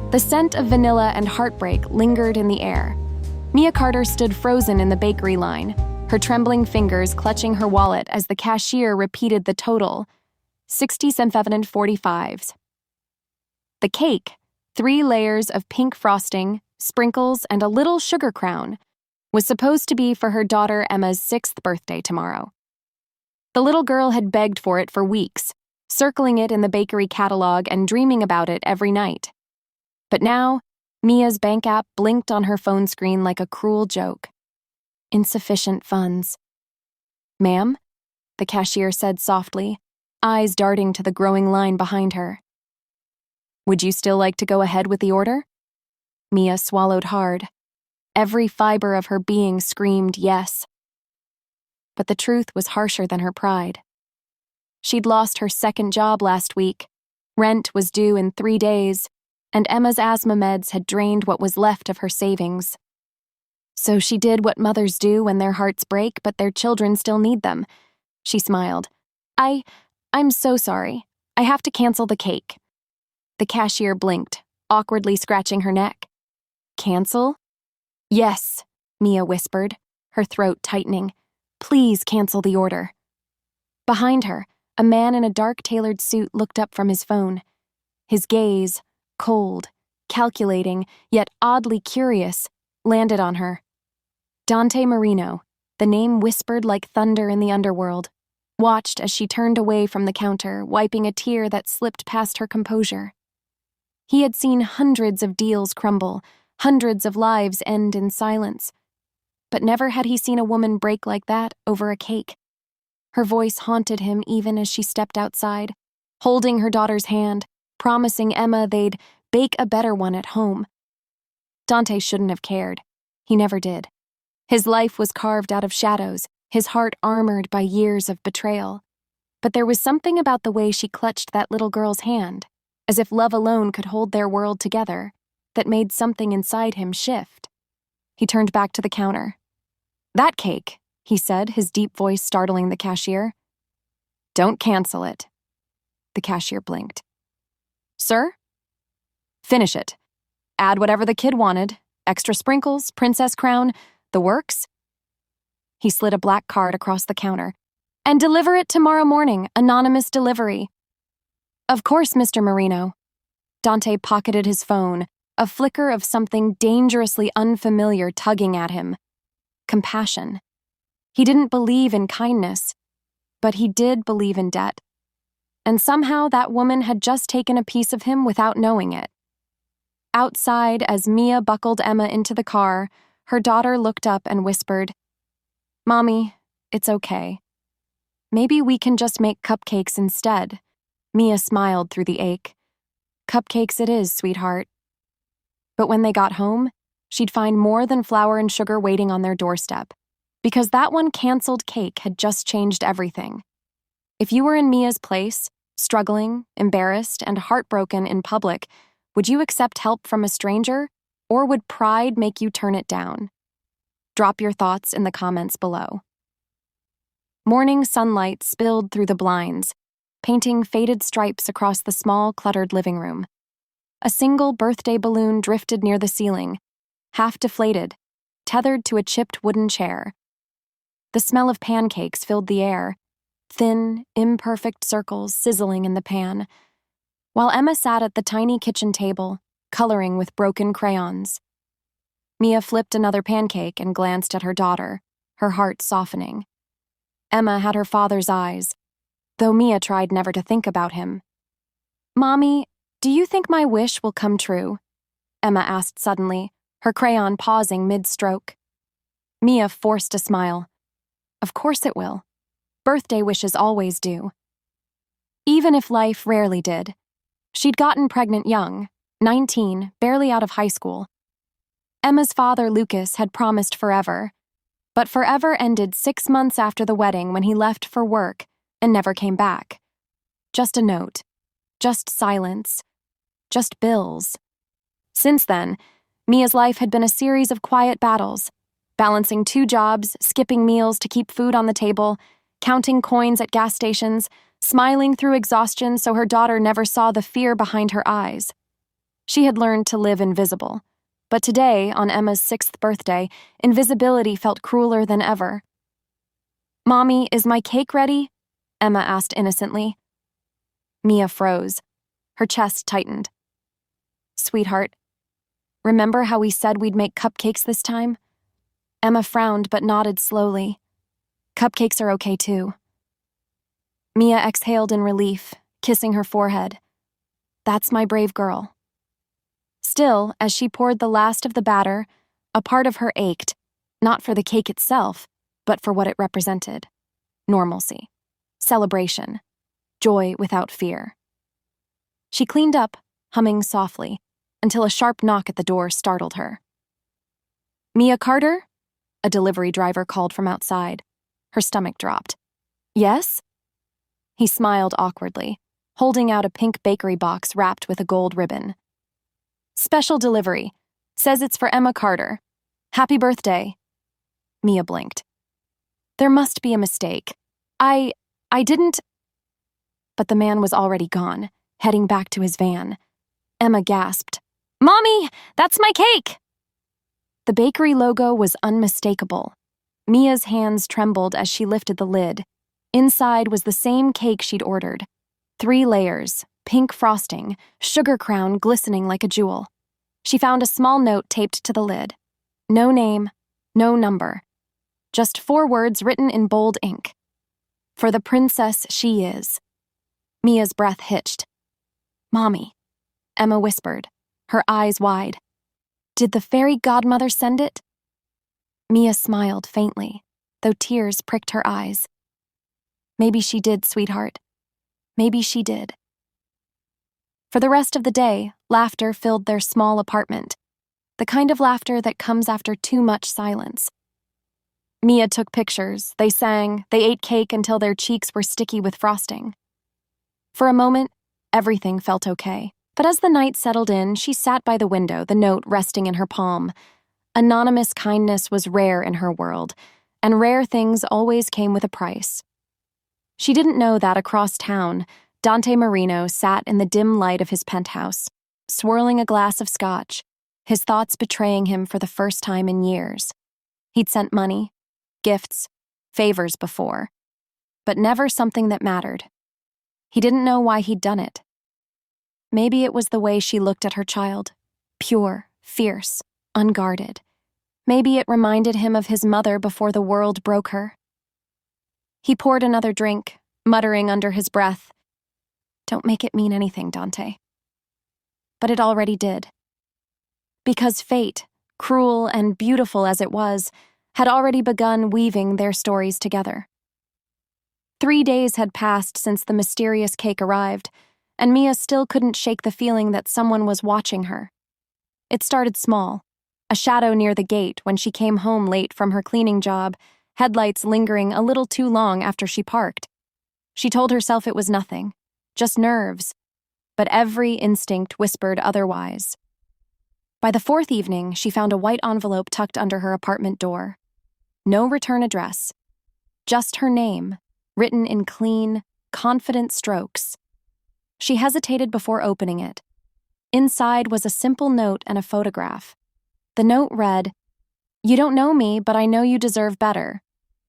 The scent of vanilla and heartbreak lingered in the air. Mia Carter stood frozen in the bakery line, her trembling fingers clutching her wallet as the cashier repeated the total, 67.45. The cake, 3 layers of pink frosting, sprinkles, and a little sugar crown, was supposed to be for her daughter Emma's 6th birthday tomorrow. The little girl had begged for it for weeks, circling it in the bakery catalog and dreaming about it every night. But now, Mia's bank app blinked on her phone screen like a cruel joke. Insufficient funds. "Ma'am?" the cashier said softly, eyes darting to the growing line behind her. "Would you still like to go ahead with the order?" Mia swallowed hard. Every fiber of her being screamed yes. But the truth was harsher than her pride. She'd lost her 2nd job last week, rent was due in 3 days, and Emma's asthma meds had drained what was left of her savings. So she did what mothers do when their hearts break but their children still need them. She smiled. I'm so sorry. I have to cancel the cake." The cashier blinked, awkwardly scratching her neck. "Cancel?" "Yes," Mia whispered, her throat tightening. "Please cancel the order." Behind her, a man in a dark tailored suit looked up from his phone. His gaze, cold, calculating, yet oddly curious, landed on her. Dante Marino, the name whispered like thunder in the underworld, watched as she turned away from the counter, wiping a tear that slipped past her composure. He had seen hundreds of deals crumble, hundreds of lives end in silence. But never had he seen a woman break like that over a cake. Her voice haunted him even as she stepped outside, holding her daughter's hand, promising Emma they'd bake a better one at home. Dante shouldn't have cared. He never did. His life was carved out of shadows, his heart armored by years of betrayal. But there was something about the way she clutched that little girl's hand, as if love alone could hold their world together, that made something inside him shift. He turned back to the counter. "That cake," he said, his deep voice startling the cashier. "Don't cancel it." The cashier blinked. "Sir?" "Finish it. Add whatever the kid wanted. Extra sprinkles, princess crown, the works." He slid a black card across the counter. "And deliver it tomorrow morning, anonymous delivery." "Of course, Mr. Marino." Dante pocketed his phone, a flicker of something dangerously unfamiliar tugging at him. Compassion. He didn't believe in kindness, but he did believe in debt. And somehow that woman had just taken a piece of him without knowing it. Outside, as Mia buckled Emma into the car, her daughter looked up and whispered, "Mommy, it's okay. Maybe we can just make cupcakes instead." Mia smiled through the ache. "Cupcakes it is, sweetheart." But when they got home, she'd find more than flour and sugar waiting on their doorstep, because that one canceled cake had just changed everything. If you were in Mia's place, struggling, embarrassed, and heartbroken in public, would you accept help from a stranger, or would pride make you turn it down? Drop your thoughts in the comments below. Morning sunlight spilled through the blinds, painting faded stripes across the small, cluttered living room. A single birthday balloon drifted near the ceiling, half deflated, tethered to a chipped wooden chair. The smell of pancakes filled the air, thin, imperfect circles sizzling in the pan, while Emma sat at the tiny kitchen table, coloring with broken crayons. Mia flipped another pancake and glanced at her daughter, her heart softening. Emma had her father's eyes, though Mia tried never to think about him. "Mommy, do you think my wish will come true?" Emma asked suddenly, her crayon pausing mid-stroke. Mia forced a smile. "Of course it will. Birthday wishes always do." Even if life rarely did. She'd gotten pregnant young, 19, barely out of high school. Emma's father, Lucas, had promised forever, but forever ended 6 months after the wedding when he left for work and never came back. Just a note. Just silence. Just bills. Since then, Mia's life had been a series of quiet battles, balancing 2 jobs, skipping meals to keep food on the table, counting coins at gas stations, smiling through exhaustion so her daughter never saw the fear behind her eyes. She had learned to live invisible, but today, on Emma's 6th birthday, invisibility felt crueler than ever. "Mommy, is my cake ready?" Emma asked innocently. Mia froze. Her chest tightened. "Sweetheart, remember how we said we'd make cupcakes this time?" Emma frowned but nodded slowly. "Cupcakes are okay too." Mia exhaled in relief, kissing her forehead. "That's my brave girl." Still, as she poured the last of the batter, a part of her ached, not for the cake itself, but for what it represented. Normalcy, celebration, joy without fear. She cleaned up, humming softly, until a sharp knock at the door startled her. "Mia Carter?" A delivery driver called from outside. Her stomach dropped. "Yes?" He smiled awkwardly, holding out a pink bakery box wrapped with a gold ribbon. "Special delivery. Says it's for Emma Carter. Happy birthday." Mia blinked. "There must be a mistake. I didn't—" But the man was already gone, heading back to his van. Emma gasped. "Mommy, that's my cake!" The bakery logo was unmistakable. Mia's hands trembled as she lifted the lid. Inside was the same cake she'd ordered. 3 layers, pink frosting, sugar crown glistening like a jewel. She found a small note taped to the lid. No name, no number. Just 4 words written in bold ink. "For the princess she is." Mia's breath hitched. "Mommy," Emma whispered, her eyes wide. "Did the fairy godmother send it?" Mia smiled faintly, though tears pricked her eyes. "Maybe she did, sweetheart. Maybe she did." For the rest of the day, laughter filled their small apartment, the kind of laughter that comes after too much silence. Mia took pictures, they sang, they ate cake until their cheeks were sticky with frosting. For a moment, everything felt okay. But as the night settled in, she sat by the window, the note resting in her palm. Anonymous kindness was rare in her world, and rare things always came with a price. She didn't know that across town, Dante Marino sat in the dim light of his penthouse, swirling a glass of scotch, his thoughts betraying him for the first time in years. He'd sent money, gifts, favors before, but never something that mattered. He didn't know why he'd done it. Maybe it was the way she looked at her child, pure, fierce, unguarded. Maybe it reminded him of his mother before the world broke her. He poured another drink, muttering under his breath, "Don't make it mean anything, Dante." But it already did. Because fate, cruel and beautiful as it was, had already begun weaving their stories together. 3 days had passed since the mysterious cake arrived, and Mia still couldn't shake the feeling that someone was watching her. It started small, a shadow near the gate when she came home late from her cleaning job, headlights lingering a little too long after she parked. She told herself it was nothing, just nerves, but every instinct whispered otherwise. By the 4th evening, she found a white envelope tucked under her apartment door. No return address, just her name, written in clean, confident strokes. She hesitated before opening it. Inside was a simple note and a photograph. The note read, "You don't know me, but I know you deserve better.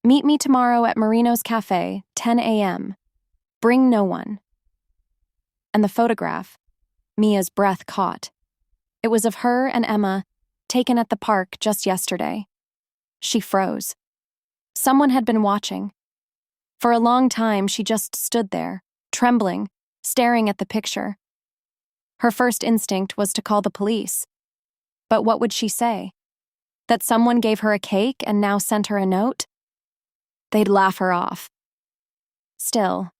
Meet me tomorrow at Marino's Cafe, 10 a.m. Bring no one." And the photograph, Mia's breath caught. It was of her and Emma, taken at the park just yesterday. She froze. Someone had been watching. For a long time, she just stood there, trembling, staring at the picture. Her first instinct was to call the police. But what would she say? That someone gave her a cake and now sent her a note? They'd laugh her off. Still.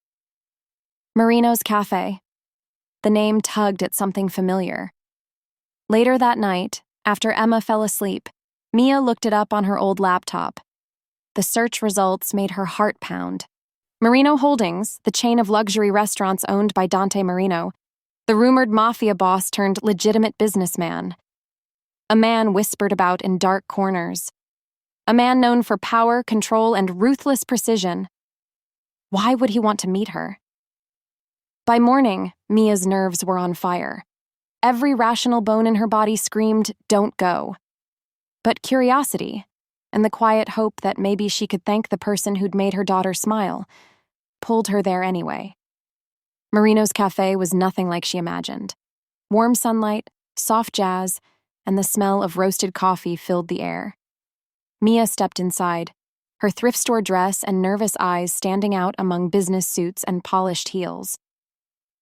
Marino's Cafe. The name tugged at something familiar. Later that night, after Emma fell asleep, Mia looked it up on her old laptop. The search results made her heart pound. Marino Holdings, the chain of luxury restaurants owned by Dante Marino, the rumored Mafia boss turned legitimate businessman. A man whispered about in dark corners. A man known for power, control, and ruthless precision. Why would he want to meet her? By morning, Mia's nerves were on fire. Every rational bone in her body screamed, "Don't go." But curiosity, and the quiet hope that maybe she could thank the person who'd made her daughter smile, pulled her there anyway. Marino's cafe was nothing like she imagined. Warm sunlight, soft jazz, and the smell of roasted coffee filled the air. Mia stepped inside, her thrift store dress and nervous eyes standing out among business suits and polished heels.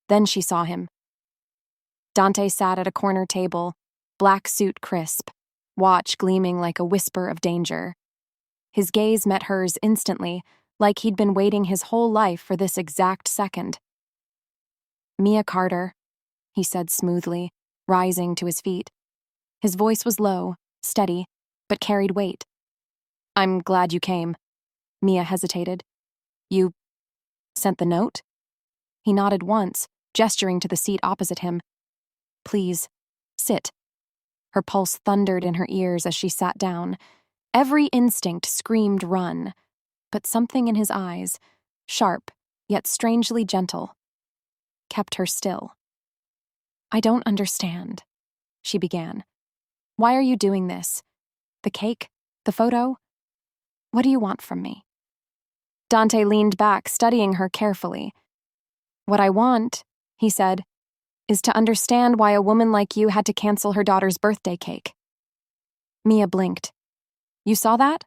Then she saw him. Dante sat at a corner table, black suit crisp, watch gleaming like a whisper of danger. His gaze met hers instantly, like he'd been waiting his whole life for this exact second. "Mia Carter," he said smoothly, rising to his feet. His voice was low, steady, but carried weight. "I'm glad you came." Mia hesitated. "You sent the note?" He nodded once, gesturing to the seat opposite him. "Please, sit." Her pulse thundered in her ears as she sat down. Every instinct screamed run, but something in his eyes, sharp yet strangely gentle, kept her still. "I don't understand," she began. "Why are you doing this? The cake? The photo? What do you want from me?" Dante leaned back, studying her carefully. "What I want," he said, "is to understand why a woman like you had to cancel her daughter's birthday cake." Mia blinked. "You saw that?"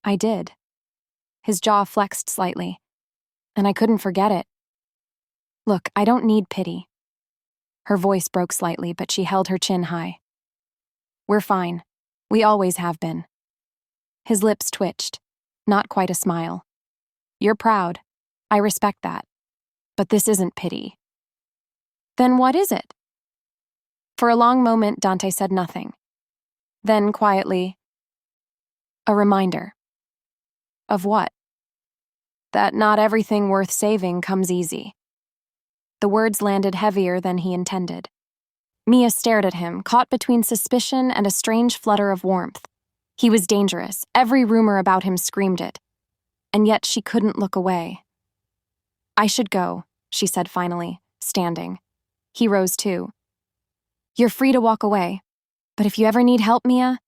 "I did." His jaw flexed slightly. "And I couldn't forget it. Look, I don't need pity." Her voice broke slightly, but she held her chin high. "We're fine. We always have been." His lips twitched, not quite a smile. "You're proud. I respect that. But this isn't pity." "Then what is it?" For a long moment, Dante said nothing. Then, quietly, "A reminder." "Of what?" "That not everything worth saving comes easy." The words landed heavier than he intended. Mia stared at him, caught between suspicion and a strange flutter of warmth. He was dangerous. Every rumor about him screamed it. And yet she couldn't look away. "I should go," she said finally, standing. He rose too. "You're free to walk away. But if you ever need help, Mia,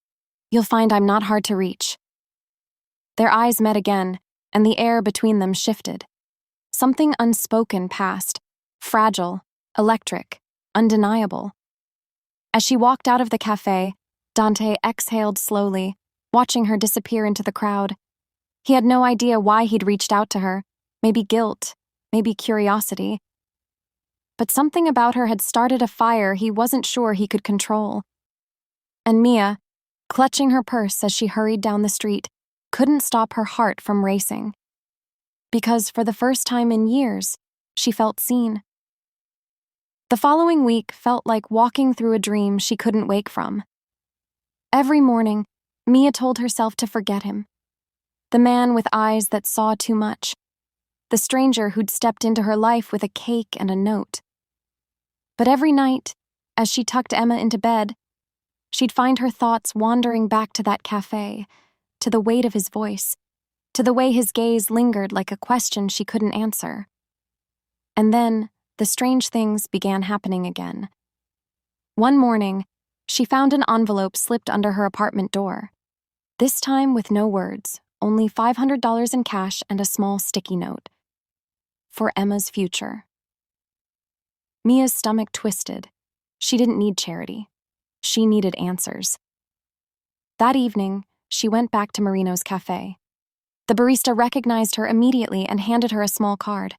you'll find I'm not hard to reach." Their eyes met again, and the air between them shifted. Something unspoken passed, fragile, electric, undeniable. As she walked out of the cafe, Dante exhaled slowly, watching her disappear into the crowd. He had no idea why he'd reached out to her, maybe guilt, maybe curiosity. But something about her had started a fire he wasn't sure he could control. And Mia, clutching her purse as she hurried down the street, couldn't stop her heart from racing. Because for the first time in years, she felt seen. The following week felt like walking through a dream she couldn't wake from. Every morning, Mia told herself to forget him. The man with eyes that saw too much. The stranger who'd stepped into her life with a cake and a note. But every night, as she tucked Emma into bed, she'd find her thoughts wandering back to that cafe, to the weight of his voice, to the way his gaze lingered like a question she couldn't answer. And then, the strange things began happening again. One morning, she found an envelope slipped under her apartment door. This time with no words, only $500 in cash and a small sticky note. For Emma's future. Mia's stomach twisted. She didn't need charity. She needed answers. That evening, she went back to Marino's cafe. The barista recognized her immediately and handed her a small card.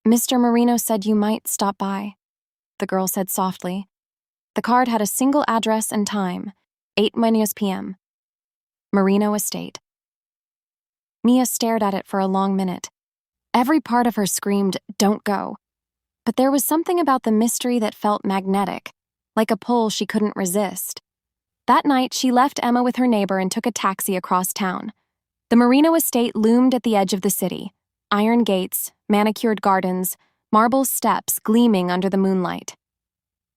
"Mr. Marino said you might stop by," the girl said softly. The card had a single address and time, 8 p.m. Marino Estate. Mia stared at it for a long minute. Every part of her screamed, "Don't go." But there was something about the mystery that felt magnetic, like a pull she couldn't resist. That night, she left Emma with her neighbor and took a taxi across town. The Marino Estate loomed at the edge of the city. Iron gates, manicured gardens, marble steps gleaming under the moonlight.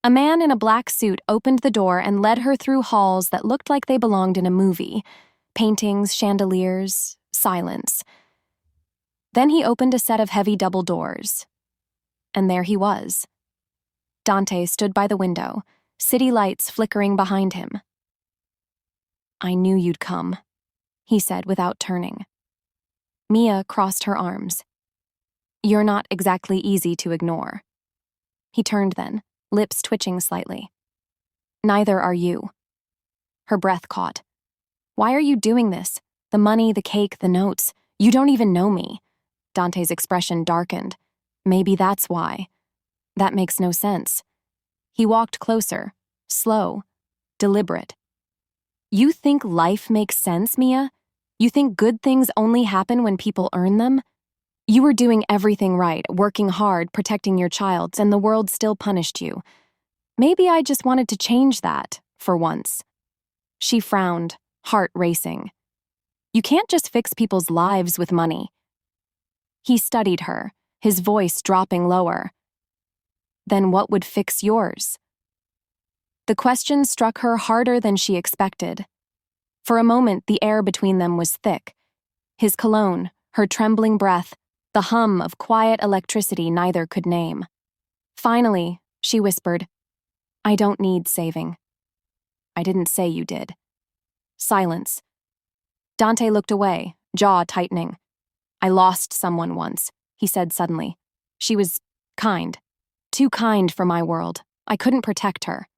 A man in a black suit opened the door and led her through halls that looked like they belonged in a movie. Paintings, chandeliers, silence. Then he opened a set of heavy double doors. And there he was. Dante stood by the window, city lights flickering behind him. "I knew you'd come," he said without turning. Mia crossed her arms. "You're not exactly easy to ignore." He turned then, lips twitching slightly. "Neither are you." Her breath caught. "Why are you doing this? The money, the cake, the notes. You don't even know me." Dante's expression darkened. "Maybe that's why. That makes no sense." He walked closer, slow, deliberate. "You think life makes sense, Mia? You think good things only happen when people earn them? You were doing everything right, working hard, protecting your child, and the world still punished you. Maybe I just wanted to change that, for once." She frowned, heart racing. "You can't just fix people's lives with money." He studied her, his voice dropping lower. "Then what would fix yours?" The question struck her harder than she expected. For a moment, the air between them was thick. His cologne, her trembling breath, the hum of quiet electricity neither could name. Finally, she whispered, "I don't need saving." "I didn't say you did." Silence. Dante looked away, jaw tightening. "I lost someone once," he said suddenly. "She was kind. Too kind for my world. I couldn't protect her."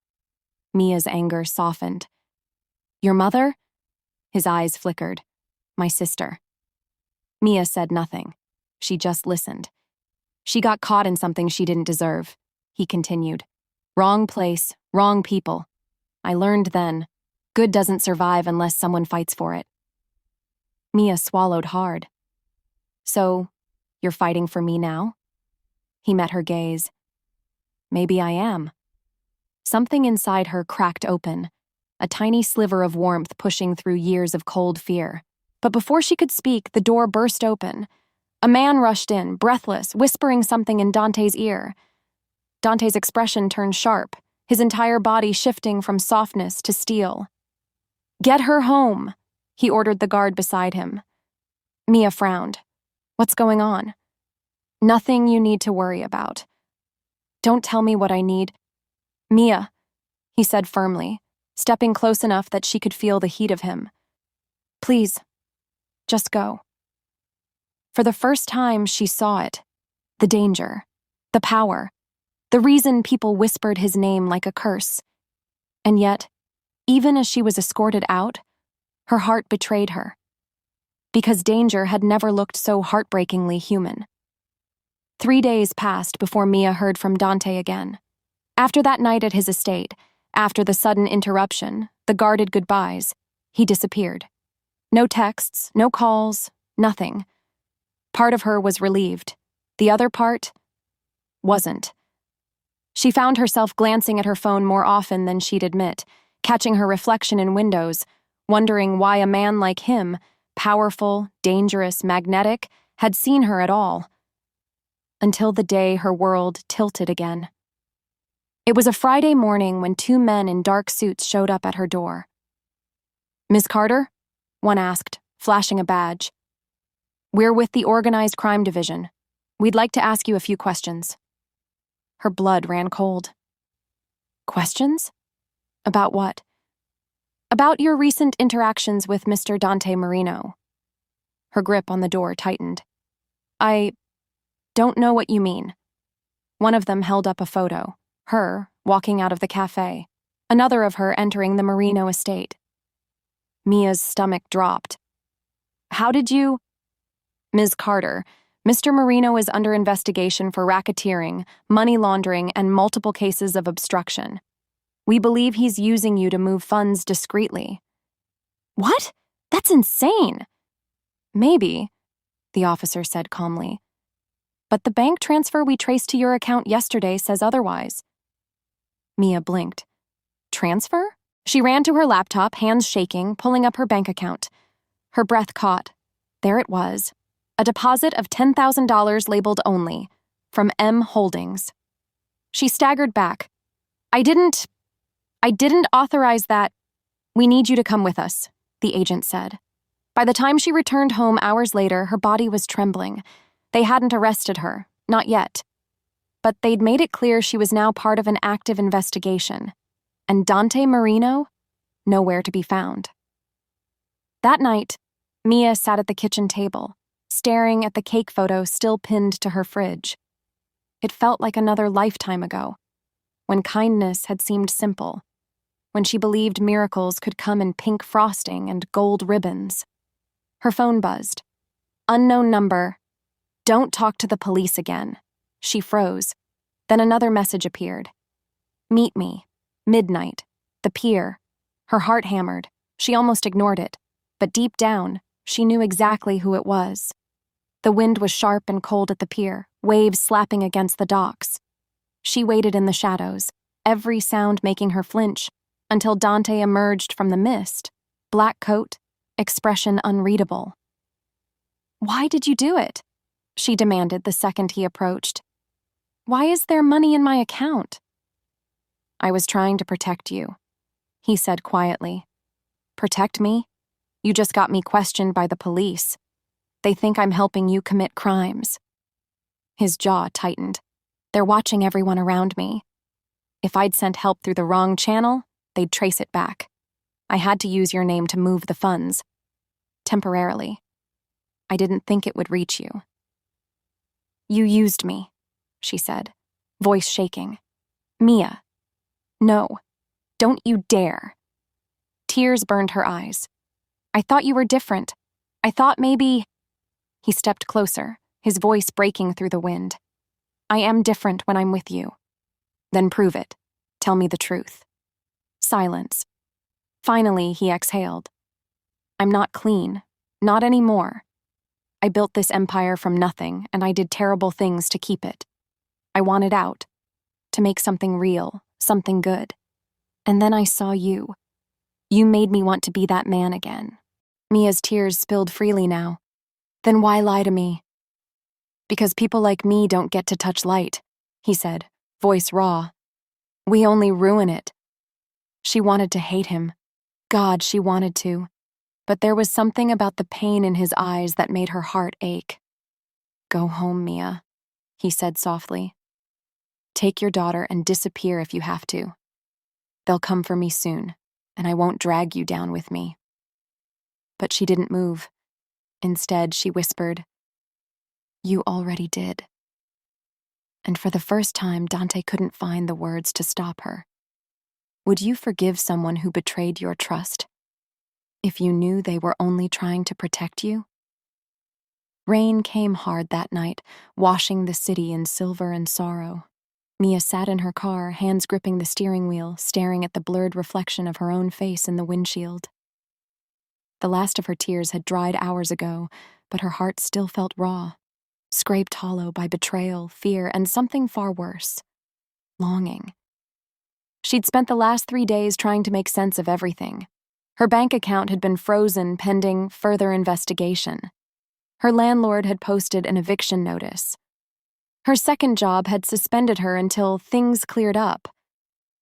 Mia's anger softened. "Your mother?" His eyes flickered. "My sister." Mia said nothing. She just listened. "She got caught in something she didn't deserve," he continued. "Wrong place, wrong people. I learned then, good doesn't survive unless someone fights for it." Mia swallowed hard. "So, you're fighting for me now?" He met her gaze. "Maybe I am." Something inside her cracked open, a tiny sliver of warmth pushing through years of cold fear. But before she could speak, the door burst open. A man rushed in, breathless, whispering something in Dante's ear. Dante's expression turned sharp, his entire body shifting from softness to steel. "Get her home," he ordered the guard beside him. Mia frowned. "What's going on?" "Nothing you need to worry about." "Don't tell me what I need." "Mia," he said firmly, stepping close enough that she could feel the heat of him. "Please, just go." For the first time, she saw it. The danger, the power, the reason people whispered his name like a curse. And yet, even as she was escorted out, her heart betrayed her. Because danger had never looked so heartbreakingly human. 3 days passed before Mia heard from Dante again. After that night at his estate, after the sudden interruption, the guarded goodbyes, he disappeared. No texts, no calls, nothing. Part of her was relieved. The other part wasn't. She found herself glancing at her phone more often than she'd admit, catching her reflection in windows, wondering why a man like him, powerful, dangerous, magnetic, had seen her at all. Until the day her world tilted again. It was a Friday morning when 2 men in dark suits showed up at her door. "Miss Carter?" one asked, flashing a badge. "We're with the Organized Crime Division. We'd like to ask you a few questions." Her blood ran cold. "Questions? About what?" "About your recent interactions with Mr. Dante Marino." Her grip on the door tightened. "I don't know what you mean." One of them held up a photo, her walking out of the cafe, another of her entering the Marino estate. Mia's stomach dropped. "How did you—" "Ms. Carter, Mr. Marino is under investigation for racketeering, money laundering, and multiple cases of obstruction. We believe he's using you to move funds discreetly." "What? That's insane." "Maybe," the officer said calmly. "But the bank transfer we traced to your account yesterday says otherwise." Mia blinked. "Transfer?" She ran to her laptop, hands shaking, pulling up her bank account. Her breath caught. There it was. A deposit of $10,000 labeled only, from M. Holdings. She staggered back. I didn't authorize that." "We need you to come with us," the agent said. By the time she returned home hours later, her body was trembling. They hadn't arrested her, not yet. but they'd made it clear she was now part of an active investigation. And Dante Marino? Nowhere to be found. That night, Mia sat at the kitchen table, staring at the cake photo still pinned to her fridge. It felt like another lifetime ago, when kindness had seemed simple, when she believed miracles could come in pink frosting and gold ribbons. Her phone buzzed. Unknown number. Don't talk to the police again. She froze. Then another message appeared. Meet me. Midnight. The pier. Her heart hammered. She almost ignored it. But deep down, she knew exactly who it was. The wind was sharp and cold at the pier, waves slapping against the docks. She waited in the shadows, every sound making her flinch, until Dante emerged from the mist, black coat, expression unreadable. Why did you do it? She demanded the second he approached. Why is there money in my account? I was trying to protect you, he said quietly. Protect me? You just got me questioned by the police. They think I'm helping you commit crimes. His jaw tightened. They're watching everyone around me. If I'd sent help through the wrong channel, they'd trace it back. I had to use your name to move the funds. Temporarily. I didn't think it would reach you. You used me, she said, voice shaking. Mia. No. Don't you dare. Tears burned her eyes. I thought you were different. I thought maybe... He stepped closer, his voice breaking through the wind. I am different when I'm with you. Then prove it. Tell me the truth. Silence. Finally, he exhaled. I'm not clean. Not anymore. I built this empire from nothing, and I did terrible things to keep it. I wanted out. To make something real, something good. And then I saw you. You made me want to be that man again. Mia's tears spilled freely now. Then why lie to me? Because people like me don't get to touch light, he said, voice raw. We only ruin it. She wanted to hate him. God, she wanted to. But there was something about the pain in his eyes that made her heart ache. Go home, Mia, he said softly. Take your daughter and disappear if you have to. They'll come for me soon, and I won't drag you down with me. But she didn't move. Instead, she whispered, You already did. And for the first time, Dante couldn't find the words to stop her. Would you forgive someone who betrayed your trust? If you knew they were only trying to protect you? Rain came hard that night, washing the city in silver and sorrow. Mia sat in her car, hands gripping the steering wheel, staring at the blurred reflection of her own face in the windshield. The last of her tears had dried hours ago, but her heart still felt raw, scraped hollow by betrayal, fear, and something far worse, longing. She'd spent the last 3 days trying to make sense of everything. Her bank account had been frozen pending further investigation. Her landlord had posted an eviction notice. Her second job had suspended her until things cleared up.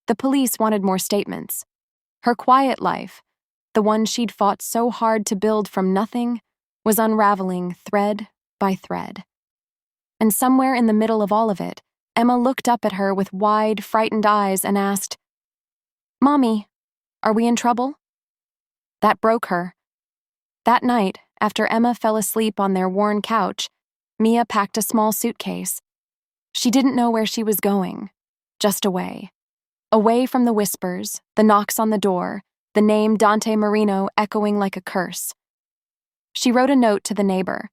The police wanted more statements. Her quiet life, the one she'd fought so hard to build from nothing, was unraveling thread by thread. And somewhere in the middle of all of it, Emma looked up at her with wide, frightened eyes and asked, Mommy, are we in trouble? That broke her. That night, after Emma fell asleep on their worn couch, Mia packed a small suitcase. She didn't know where she was going, just away. Away from the whispers, the knocks on the door, the name Dante Marino echoing like a curse. She wrote a note to the neighbor.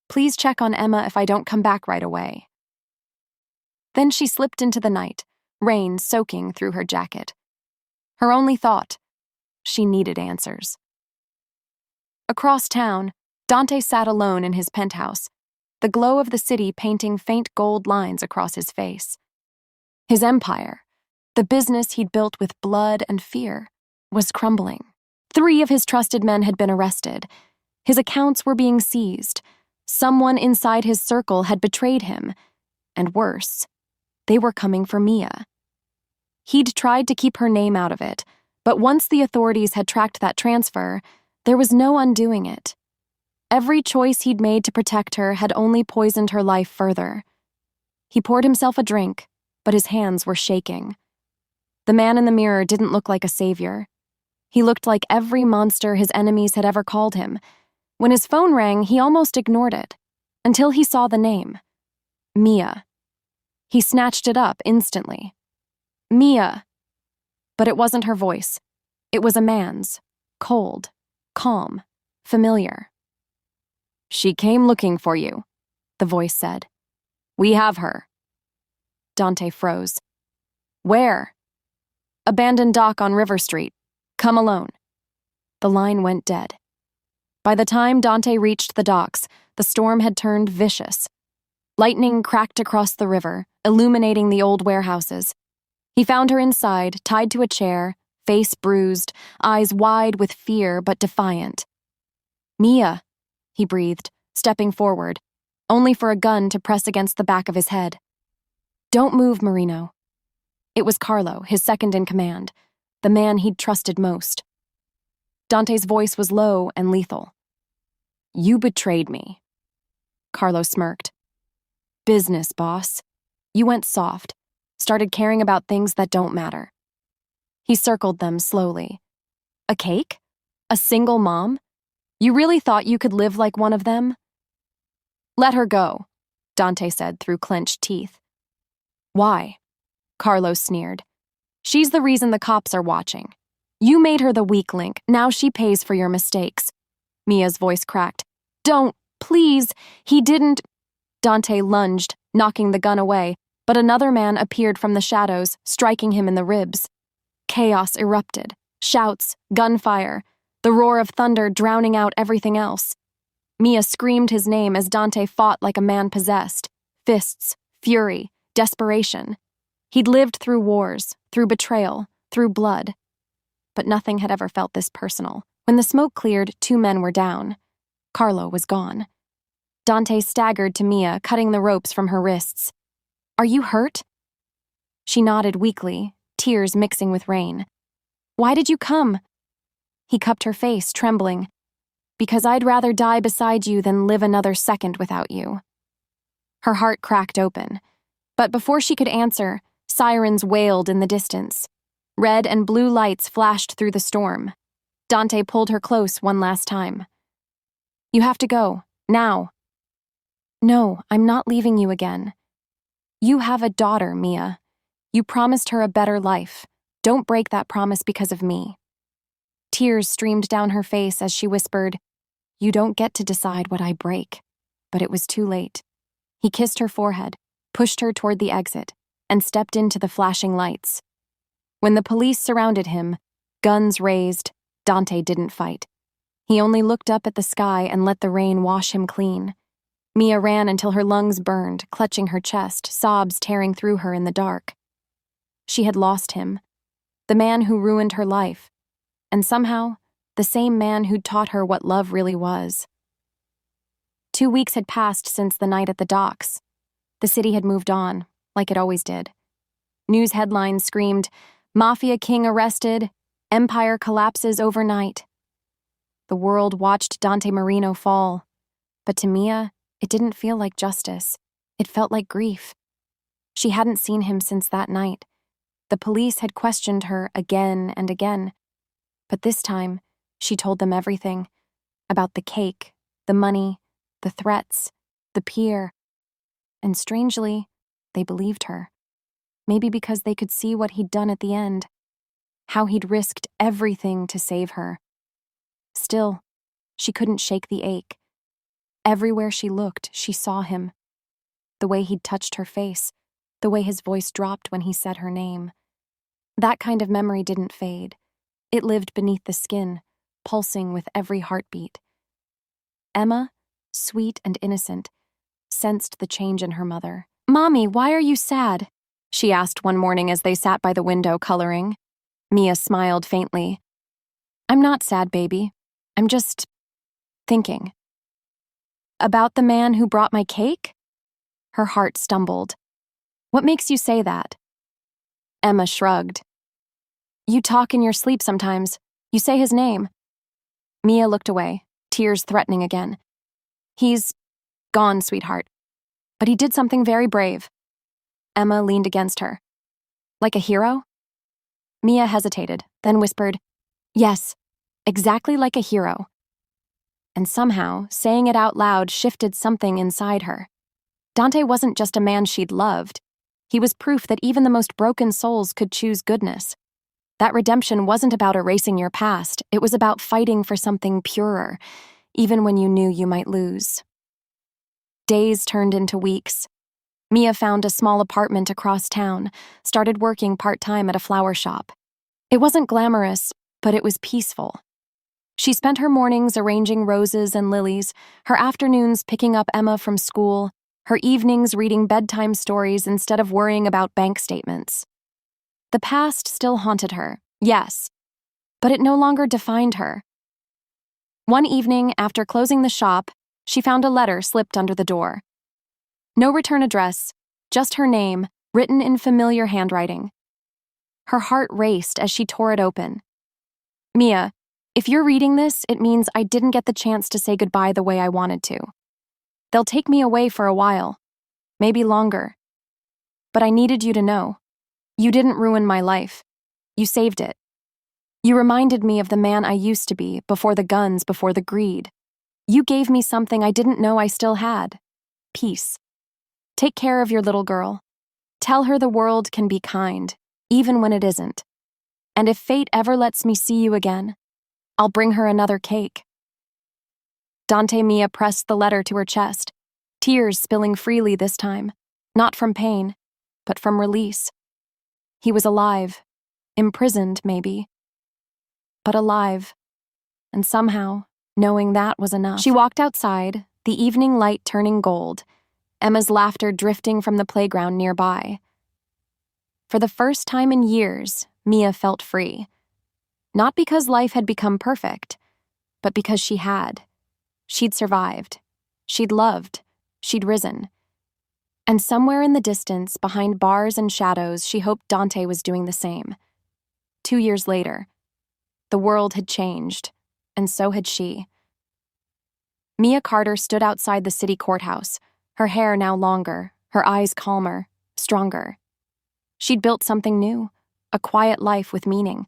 Please check on Emma if I don't come back right away. Then she slipped into the night, rain soaking through her jacket. Her only thought, she needed answers. Across town, Dante sat alone in his penthouse, the glow of the city painting faint gold lines across his face. His empire, the business he'd built with blood and fear, was crumbling. 3 of his trusted men had been arrested. His accounts were being seized. Someone inside his circle had betrayed him. And worse, they were coming for Mia. He'd tried to keep her name out of it, but once the authorities had tracked that transfer, there was no undoing it. Every choice he'd made to protect her had only poisoned her life further. He poured himself a drink, but his hands were shaking. The man in the mirror didn't look like a savior. He looked like every monster his enemies had ever called him. When his phone rang, he almost ignored it, until he saw the name. Mia. He snatched it up instantly. Mia. But it wasn't her voice. It was a man's. Cold, calm, familiar. "She came looking for you," the voice said. "We have her." Dante froze. "Where?" "Abandoned dock on River Street. Come alone." The line went dead. By the time Dante reached the docks, the storm had turned vicious. Lightning cracked across the river, illuminating the old warehouses. He found her inside, tied to a chair, face bruised, eyes wide with fear but defiant. "Mia," he breathed, stepping forward, only for a gun to press against the back of his head. "Don't move, Marino." It was Carlo, his second in command, the man he'd trusted most. Dante's voice was low and lethal. "You betrayed me." Carlo smirked. "Business, boss. You went soft, started caring about things that don't matter." He circled them slowly. "A cake? A single mom? You really thought you could live like one of them?" "Let her go," Dante said through clenched teeth. "Why?" Carlo sneered. "She's the reason the cops are watching. You made her the weak link, now she pays for your mistakes." Mia's voice cracked. "Don't, please, he didn't." Dante lunged, knocking the gun away, but another man appeared from the shadows, striking him in the ribs. Chaos erupted, shouts, gunfire, the roar of thunder drowning out everything else. Mia screamed his name as Dante fought like a man possessed. Fists, fury, desperation. He'd lived through wars, through betrayal, through blood. But nothing had ever felt this personal. When the smoke cleared, 2 men were down. Carlo was gone. Dante staggered to Mia, cutting the ropes from her wrists. "Are you hurt?" She nodded weakly, tears mixing with rain. "Why did you come?" He cupped her face, trembling. "Because I'd rather die beside you than live another second without you." Her heart cracked open. But before she could answer, sirens wailed in the distance. Red and blue lights flashed through the storm. Dante pulled her close one last time. "You have to go, now." "No, I'm not leaving you again." "You have a daughter, Mia. You promised her a better life. Don't break that promise because of me." Tears streamed down her face as she whispered, "You don't get to decide what I break." But it was too late. He kissed her forehead, pushed her toward the exit, and stepped into the flashing lights. When the police surrounded him, guns raised, Dante didn't fight. He only looked up at the sky and let the rain wash him clean. Mia ran until her lungs burned, clutching her chest, sobs tearing through her in the dark. She had lost him, the man who ruined her life, and somehow, the same man who'd taught her what love really was. 2 weeks had passed since the night at the docks. The city had moved on, like it always did. News headlines screamed, "Mafia king arrested, empire collapses overnight." The world watched Dante Marino fall, but to Mia, it didn't feel like justice. It felt like grief. She hadn't seen him since that night. The police had questioned her again and again, but this time, she told them everything. About the cake, the money, the threats, the pier. And strangely, they believed her. Maybe because they could see what he'd done at the end. How he'd risked everything to save her. Still, she couldn't shake the ache. Everywhere she looked, she saw him. The way he'd touched her face, the way his voice dropped when he said her name. That kind of memory didn't fade. It lived beneath the skin, pulsing with every heartbeat. Emma, sweet and innocent, sensed the change in her mother. "Mommy, why are you sad?" she asked one morning as they sat by the window coloring. Mia smiled faintly. "I'm not sad, baby. I'm just thinking." "About the man who brought my cake?" Her heart stumbled. "What makes you say that?" Emma shrugged. "You talk in your sleep sometimes. You say his name." Mia looked away, tears threatening again. "He's gone, sweetheart. But he did something very brave. Emma leaned against her. Like a hero? Mia hesitated, then whispered, Yes, exactly like a hero. And somehow, saying it out loud shifted something inside her. Dante wasn't just a man she'd loved. He was proof that even the most broken souls could choose goodness. That redemption wasn't about erasing your past, it was about fighting for something purer, even when you knew you might lose. Days turned into weeks. Mia found a small apartment across town, started working part-time at a flower shop. It wasn't glamorous, but it was peaceful. She spent her mornings arranging roses and lilies, her afternoons picking up Emma from school, her evenings reading bedtime stories instead of worrying about bank statements. The past still haunted her, yes, but it no longer defined her. One evening, after closing the shop, she found a letter slipped under the door. No return address, just her name, written in familiar handwriting. Her heart raced as she tore it open. Mia, if you're reading this, it means I didn't get the chance to say goodbye the way I wanted to. They'll take me away for a while, maybe longer. But I needed you to know. You didn't ruin my life. You saved it. You reminded me of the man I used to be, before the guns, before the greed. You gave me something I didn't know I still had. Peace. Take care of your little girl. Tell her the world can be kind, even when it isn't. And if fate ever lets me see you again, I'll bring her another cake. Dante Mia pressed the letter to her chest, tears spilling freely this time, not from pain, but from release. He was alive, imprisoned maybe, but alive, and somehow, knowing that was enough. She walked outside, the evening light turning gold, Emma's laughter drifting from the playground nearby. For the first time in years, Mia felt free. Not because life had become perfect, but because she had. She'd survived. She'd loved. She'd risen. And somewhere in the distance, behind bars and shadows, she hoped Dante was doing the same. 2 years later, the world had changed, and so had she. Mia Carter stood outside the city courthouse, her hair now longer, her eyes calmer, stronger. She'd built something new, a quiet life with meaning.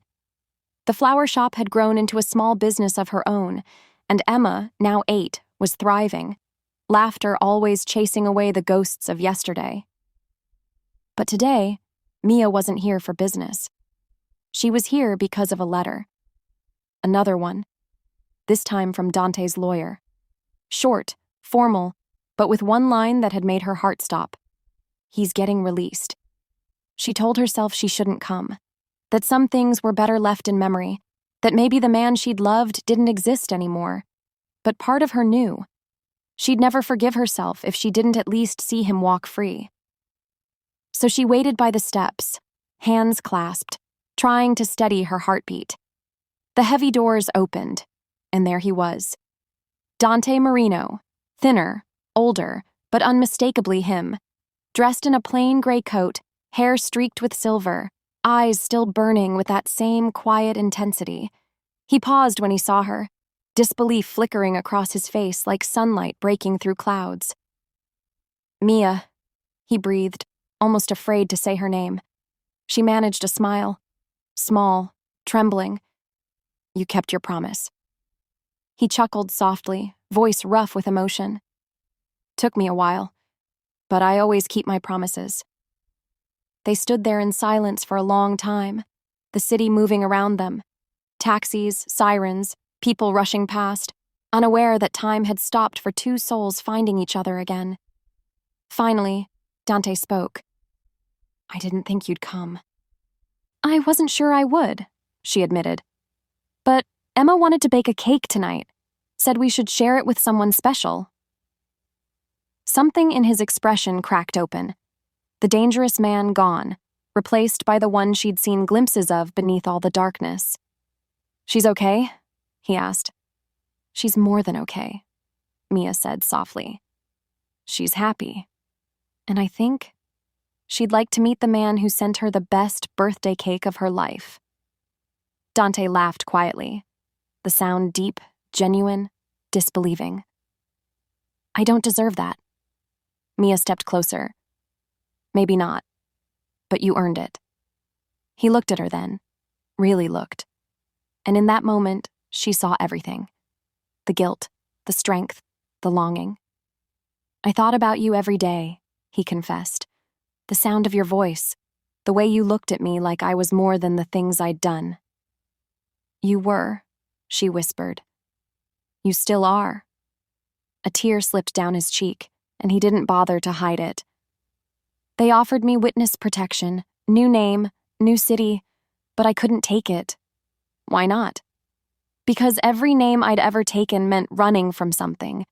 The flower shop had grown into a small business of her own, and Emma, now 8, was thriving, laughter always chasing away the ghosts of yesterday. But today, Mia wasn't here for business. She was here because of a letter. Another one, this time from Dante's lawyer. Short, formal, but with one line that had made her heart stop. He's getting released. She told herself she shouldn't come, that some things were better left in memory, that maybe the man she'd loved didn't exist anymore. But part of her knew. She'd never forgive herself if she didn't at least see him walk free. So she waited by the steps, hands clasped, trying to steady her heartbeat. The heavy doors opened, and there he was. Dante Marino, thinner, older, but unmistakably him, dressed in a plain gray coat, hair streaked with silver, eyes still burning with that same quiet intensity. He paused when he saw her, disbelief flickering across his face like sunlight breaking through clouds. Mia, he breathed, almost afraid to say her name. She managed a smile, small, trembling. You kept your promise. He chuckled softly, voice rough with emotion. Took me a while, but I always keep my promises. They stood there in silence for a long time, the city moving around them. Taxis, sirens, people rushing past, unaware that time had stopped for two souls finding each other again. Finally, Dante spoke. I didn't think you'd come. I wasn't sure I would, she admitted. But Emma wanted to bake a cake tonight, said we should share it with someone special. Something in his expression cracked open. The dangerous man gone, replaced by the one she'd seen glimpses of beneath all the darkness. She's okay? He asked. She's more than okay, Mia said softly. She's happy. And I think she'd like to meet the man who sent her the best birthday cake of her life. Dante laughed quietly, the sound deep, genuine, disbelieving. I don't deserve that. Mia stepped closer. Maybe not, but you earned it." He looked at her then, really looked. And in that moment, she saw everything. The guilt, the strength, the longing. "I thought about you every day," he confessed. "The sound of your voice, the way you looked at me like I was more than the things I'd done." "You were," she whispered. "You still are." A tear slipped down his cheek, and he didn't bother to hide it. "They offered me witness protection, new name, new city, but I couldn't take it." "Why not?" "Because every name I'd ever taken meant running from something,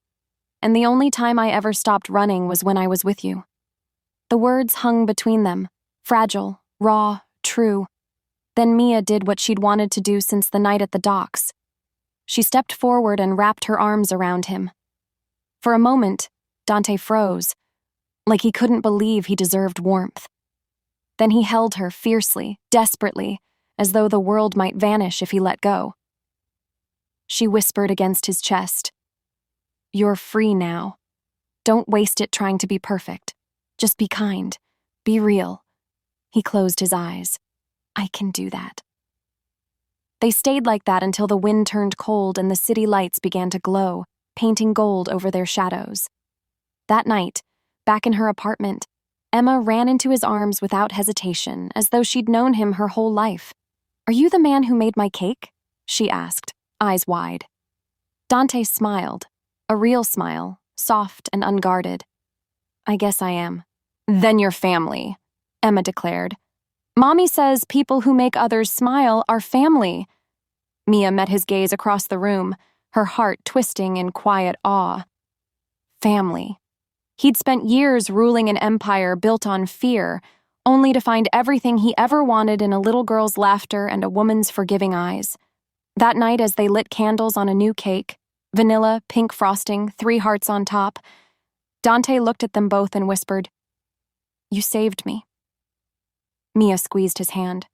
and the only time I ever stopped running was when I was with you." The words hung between them, fragile, raw, true. Then Mia did what she'd wanted to do since the night at the docks. She stepped forward and wrapped her arms around him. For a moment, Dante froze, like he couldn't believe he deserved warmth. Then he held her fiercely, desperately, as though the world might vanish if he let go. She whispered against his chest, "You're free now. Don't waste it trying to be perfect. Just be kind. Be real." He closed his eyes. "I can do that." They stayed like that until the wind turned cold and the city lights began to glow, painting gold over their shadows. That night, back in her apartment, Emma ran into his arms without hesitation, as though she'd known him her whole life. "Are you the man who made my cake?" she asked, eyes wide. Dante smiled, a real smile, soft and unguarded. "I guess I am." "Then you're family," Emma declared. "Mommy says people who make others smile are family." Mia met his gaze across the room, her heart twisting in quiet awe. Family. He'd spent years ruling an empire built on fear, only to find everything he ever wanted in a little girl's laughter and a woman's forgiving eyes. That night, as they lit candles on a new cake, vanilla, pink frosting, 3 hearts on top, Dante looked at them both and whispered, "You saved me." Mia squeezed his hand.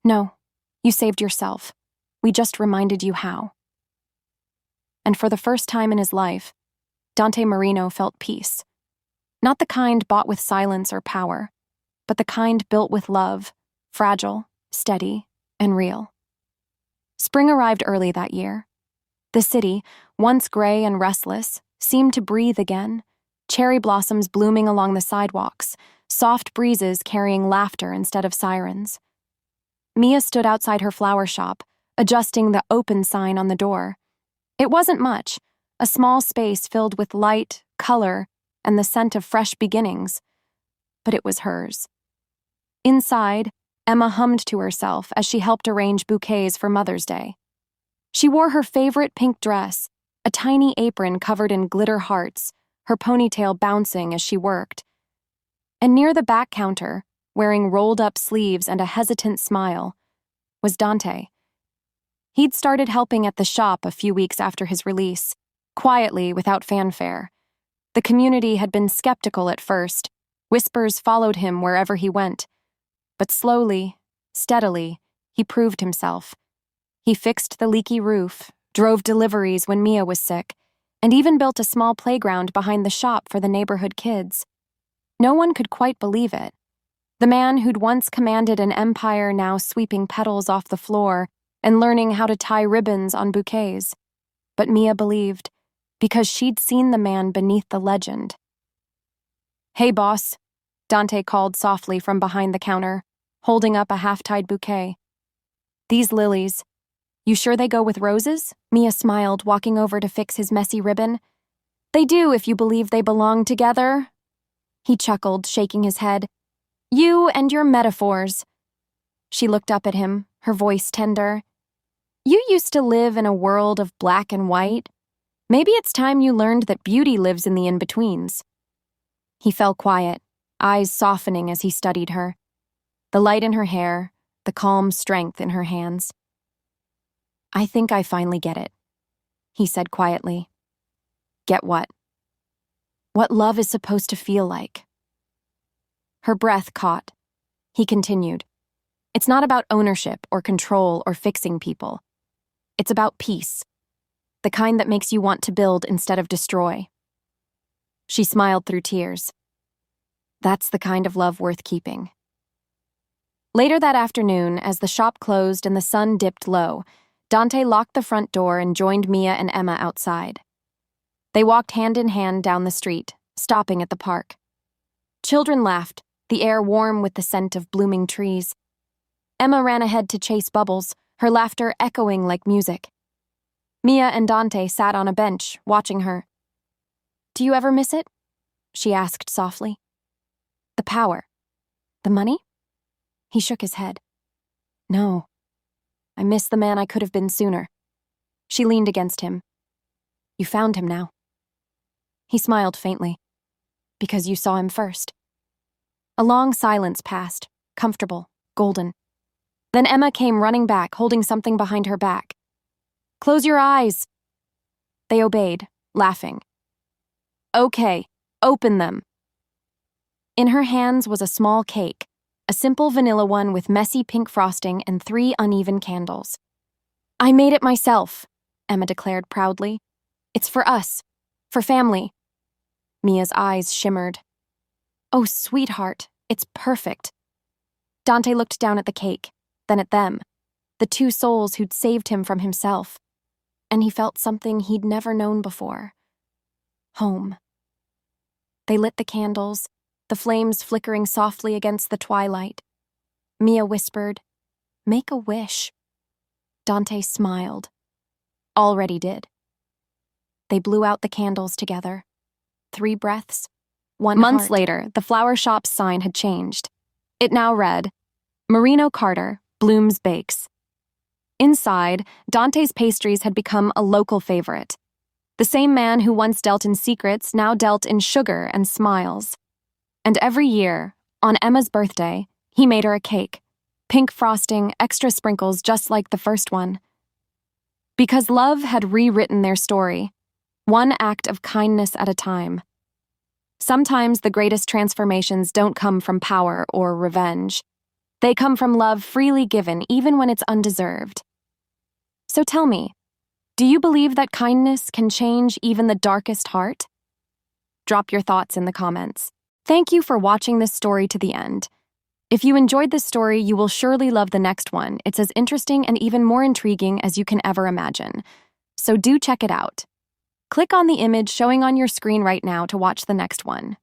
"No, you saved yourself. We just reminded you how." And for the first time in his life, Dante Marino felt peace. Not the kind bought with silence or power, but the kind built with love, fragile, steady, and real. Spring arrived early that year. The city, once gray and restless, seemed to breathe again, cherry blossoms blooming along the sidewalks, soft breezes carrying laughter instead of sirens. Mia stood outside her flower shop, adjusting the open sign on the door. It wasn't much, a small space filled with light, color, and the scent of fresh beginnings, but it was hers. Inside, Emma hummed to herself as she helped arrange bouquets for Mother's Day. She wore her favorite pink dress, a tiny apron covered in glitter hearts, her ponytail bouncing as she worked. And near the back counter, wearing rolled-up sleeves and a hesitant smile, was Dante. He'd started helping at the shop a few weeks after his release, quietly without fanfare. The community had been skeptical at first. Whispers followed him wherever he went. But slowly, steadily, he proved himself. He fixed the leaky roof, drove deliveries when Mia was sick, and even built a small playground behind the shop for the neighborhood kids. No one could quite believe it. The man who'd once commanded an empire now sweeping petals off the floor and learning how to tie ribbons on bouquets. But Mia believed, because she'd seen the man beneath the legend. "Hey, boss," Dante called softly from behind the counter, holding up a half-tied bouquet. "These lilies. You sure they go with roses?" Mia smiled, walking over to fix his messy ribbon. "They do if you believe they belong together." He chuckled, shaking his head. "You and your metaphors." She looked up at him, her voice tender. "You used to live in a world of black and white. Maybe it's time you learned that beauty lives in the in-betweens." He fell quiet, eyes softening as he studied her. The light in her hair, the calm strength in her hands. "I think I finally get it," he said quietly. "Get what?" "What love is supposed to feel like." Her breath caught. He continued. "It's not about ownership or control or fixing people. It's about peace. The kind that makes you want to build instead of destroy." She smiled through tears. "That's the kind of love worth keeping." Later that afternoon, as the shop closed and the sun dipped low, Dante locked the front door and joined Mia and Emma outside. They walked hand in hand down the street, stopping at the park. Children laughed, the air warm with the scent of blooming trees. Emma ran ahead to chase Bubbles, her laughter echoing like music. Mia and Dante sat on a bench, watching her. "Do you ever miss it?" she asked softly. "The power. The money?" He shook his head. "No. I miss the man I could have been sooner." She leaned against him. "You found him now." He smiled faintly. "Because you saw him first." A long silence passed, comfortable, golden. Then Emma came running back, holding something behind her back. "Close your eyes." They obeyed, laughing. "Okay, open them." In her hands was a small cake, a simple vanilla one with messy pink frosting and 3 uneven candles. "I made it myself," Emma declared proudly. "It's for us, for family." Mia's eyes shimmered. "Oh, sweetheart, it's perfect." Dante looked down at the cake, then at them, the 2 souls who'd saved him from himself, and he felt something he'd never known before. Home. They lit the candles, the flames flickering softly against the twilight. Mia whispered, "Make a wish." Dante smiled. Already did. They blew out the candles together. 3 breaths, 1 Months heart. later, the flower shop's sign had changed. It now read, Marino Carter, Bloom's Bakes. Inside, Dante's pastries had become a local favorite. The same man who once dealt in secrets now dealt in sugar and smiles. And every year, on Emma's birthday, he made her a cake. Pink frosting, extra sprinkles just like the first one. Because love had rewritten their story, one act of kindness at a time. Sometimes the greatest transformations don't come from power or revenge. They come from love freely given, even when it's undeserved. So tell me, do you believe that kindness can change even the darkest heart? Drop your thoughts in the comments. Thank you for watching this story to the end. If you enjoyed this story, you will surely love the next one. It's as interesting and even more intriguing as you can ever imagine. So do check it out. Click on the image showing on your screen right now to watch the next one.